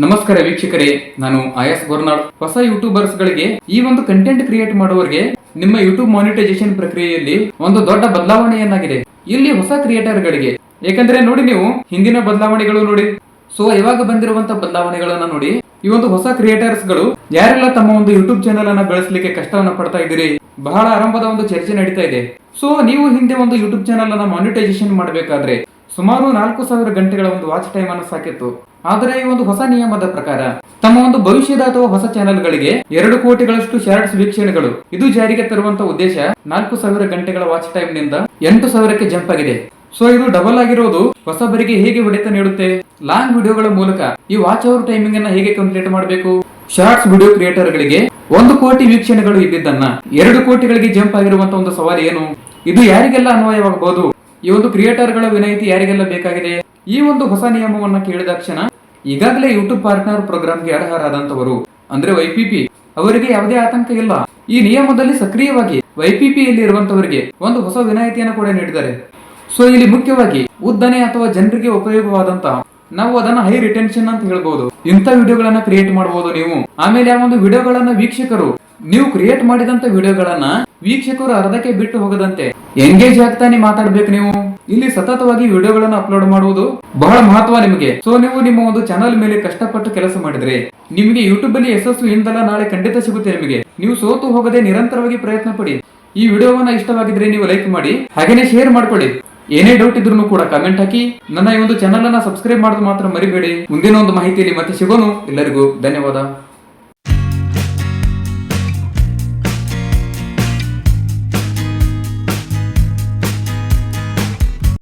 ನಮಸ್ಕಾರ ವೀಕ್ಷಕರೇ, ನಾನು ಆಯಸ್ ಗೋರ್ನಾಳ್. ಹೊಸ ಯೂಟ್ಯೂಬರ್ಸ್ ಗಳಿಗೆ ಈ ಒಂದು ಕಂಟೆಂಟ್ ಕ್ರಿಯೇಟ್ ಮಾಡುವವರಿಗೆ ನಿಮ್ಮ ಯೂಟ್ಯೂಬ್ ಮಾನಿಟೈಸೇಷನ್ ಪ್ರಕ್ರಿಯೆಯಲ್ಲಿ ಒಂದು ದೊಡ್ಡ ಬದಲಾವಣೆಯನ್ನಾಗಿದೆ ಇಲ್ಲಿ ಹೊಸ ಕ್ರಿಯೇಟರ್ ಗಳಿಗೆ. ಯಾಕಂದ್ರೆ ನೋಡಿ, ನೀವು ಹಿಂದಿನ ಬದಲಾವಣೆಗಳು ನೋಡಿ, ಸೊ ಇವಾಗ ಬಂದಿರುವಂತ ಬದಲಾವಣೆಗಳನ್ನ ನೋಡಿ, ಈ ಒಂದು ಹೊಸ ಕ್ರಿಯೇಟರ್ಸ್ ಗಳು ಯಾರೆಲ್ಲ ತಮ್ಮ ಒಂದು ಯೂಟ್ಯೂಬ್ ಚಾನೆಲ್ ಅನ್ನ ಬೆಳೆಸಲಿಕ್ಕೆ ಕಷ್ಟವನ್ನ ಪಡ್ತಾ ಇದ್ದೀರಿ, ಬಹಳ ಆರಂಭದ ಒಂದು ಚರ್ಚೆ ನಡೀತಾ ಇದೆ. ಸೊ ನೀವು ಹಿಂದೆ ಒಂದು ಯೂಟ್ಯೂಬ್ ಚಾನೆಲ್ ಅನ್ನ ಮಾನಿಟೈಸೇಷನ್ ಮಾಡಬೇಕಾದ್ರೆ ಸುಮಾರು 4,000 ಗಂಟೆಗಳ ಒಂದು ವಾಚ್ ಟೈಮ್ ಅನ್ನು ಸಾಕಿತ್ತು. ಆದರೆ ಈ ಒಂದು ಹೊಸ ನಿಯಮದ ಪ್ರಕಾರ ತಮ್ಮ ಒಂದು ಭವಿಷ್ಯದ ಅಥವಾ ಹೊಸ ಚಾನೆಲ್ ಗಳಿಗೆ 2 ಕೋಟಿಗಳಷ್ಟು ಶಾರ್ಟ್ಸ್ ವೀಕ್ಷಣೆಗಳು ಇದು ಜಾರಿಗೆ ತರುವಂತ ಉದ್ದೇಶ 4,000 ಗಂಟೆಗಳ ವಾಚ್ ಟೈಮ್ ನಿಂದ 8,000ಕ್ಕೆ ಜಂಪ್ ಆಗಿದೆ. ಸೊ ಇದು ಡಬಲ್ ಆಗಿರೋದು ಹೊಸಬರಿಗೆ ಹೇಗೆ ಹೊಡೆತ ನೀಡುತ್ತೆ? ಲಾಂಗ್ ವಿಡಿಯೋಗಳ ಮೂಲಕ ಈ ವಾಚ್ ಅವರ್ ಟೈಮಿಂಗ್ ಅನ್ನ ಹೇಗೆ ಕಂಪ್ಲೀಟ್ ಮಾಡಬೇಕು? ಶಾರ್ಟ್ಸ್ ವಿಡಿಯೋ ಕ್ರಿಯೇಟರ್ ಗಳಿಗೆ 1 ಕೋಟಿ ವೀಕ್ಷಣೆಗಳು ಇದ್ದಿದ್ದನ್ನ 2 ಕೋಟಿಗಳಿಗೆ ಜಂಪ್ ಆಗಿರುವಂತ ಒಂದು ಸವಾಲು ಏನು? ಇದು ಯಾರಿಗೆಲ್ಲ ಅನ್ವಯವಾಗಬಹುದು? ಈ ಒಂದು ಕ್ರಿಯೇಟರ್ ಗಳ ವಿನಾಯಿತಿ ಯಾರಿಗೆಲ್ಲ ಬೇಕಾಗಿದೆ? ಈ ಒಂದು ಹೊಸ ನಿಯಮವನ್ನ ಕೇಳಿದ ಕ್ಷಣ ಈಗಾಗಲೇ ಯೂಟ್ಯೂಬ್ ಪಾರ್ಟ್ನರ್ ಪ್ರೋಗ್ರಾಮ್ಗೆ ಅರ್ಹರಾದಂತವರು ಅಂದ್ರೆ YPP ಅವರಿಗೆ ಯಾವುದೇ ಆತಂಕ ಇಲ್ಲ. ಈ ನಿಯಮದಲ್ಲಿ ಸಕ್ರಿಯವಾಗಿ YPP ಯಲ್ಲಿ ಇರುವಂತವರಿಗೆ ಒಂದು ಹೊಸ ವಿನಾಯಿತಿಯನ್ನು ಕೂಡ ನೀಡಿದ್ದಾರೆ. ಸೊ ಇಲ್ಲಿ ಮುಖ್ಯವಾಗಿ ಉದ್ದನೆ ಅಥವಾ ಜನರಿಗೆ ಉಪಯೋಗವಾದಂತ, ನಾವು ಅದನ್ನ ಹೈ ರಿಟೆನ್ಷನ್ ಅಂತ ಹೇಳ್ಬಹುದು, ಇಂಥ ವಿಡಿಯೋಗಳನ್ನ ಕ್ರಿಯೇಟ್ ಮಾಡಬಹುದು ನೀವು. ಆಮೇಲೆ ಆ ಒಂದು ವಿಡಿಯೋಗಳನ್ನ ವೀಕ್ಷಕರು, ನೀವು ಕ್ರಿಯೇಟ್ ಮಾಡಿದಂತ ವಿಡಿಯೋಗಳನ್ನ ವೀಕ್ಷಕರು ಅರ್ಧಕ್ಕೆ ಬಿಟ್ಟು ಹೋಗದಂತೆ ಎಂಗೇಜ್ ಆಗ್ತಾನೆ ಮಾತಾಡ್ಬೇಕು. ನೀವು ಇಲ್ಲಿ ಸತತವಾಗಿ ವಿಡಿಯೋಗಳನ್ನ ಅಪ್ಲೋಡ್ ಮಾಡುವುದು ಬಹಳ ಮಹತ್ವ ನಿಮಗೆ. ಸೊ ನೀವು ನಿಮ್ಮ ಒಂದು ಚಾನಲ್ ಮೇಲೆ ಕಷ್ಟಪಟ್ಟು ಕೆಲಸ ಮಾಡಿದ್ರೆ ನಿಮಗೆ ಯೂಟ್ಯೂಬ್ ಅಲ್ಲಿ ಯಶಸ್ಸು ಇಂದಲ್ಲ ನಾಳೆ ಖಂಡಿತ ಸಿಗುತ್ತೆ ನಿಮಗೆ. ನೀವು ಸೋತು ಹೋಗದೆ ನಿರಂತರವಾಗಿ ಪ್ರಯತ್ನ ಪಡಿ. ಈ ವಿಡಿಯೋವನ್ನ ಇಷ್ಟವಾಗಿದ್ರೆ ನೀವು ಲೈಕ್ ಮಾಡಿ, ಹಾಗೇನೆ ಶೇರ್ ಮಾಡ್ಕೊಳ್ಳಿ. ಏನೇ ಡೌಟ್ ಇದ್ರೂ ಕೂಡ ಕಮೆಂಟ್ ಹಾಕಿ. ನನ್ನ ಈ ಒಂದು ಚಾನಲ್ ಅನ್ನ ಸಬ್ಸ್ಕ್ರೈಬ್ ಮಾಡೋದು ಮಾತ್ರ ಮರಿಬೇಡಿ. ಮುಂದಿನ ಒಂದು ಮಾಹಿತಿಯಲ್ಲಿ ಮತ್ತೆ ಸಿಗೋನು. ಎಲ್ಲರಿಗೂ ಧನ್ಯವಾದ.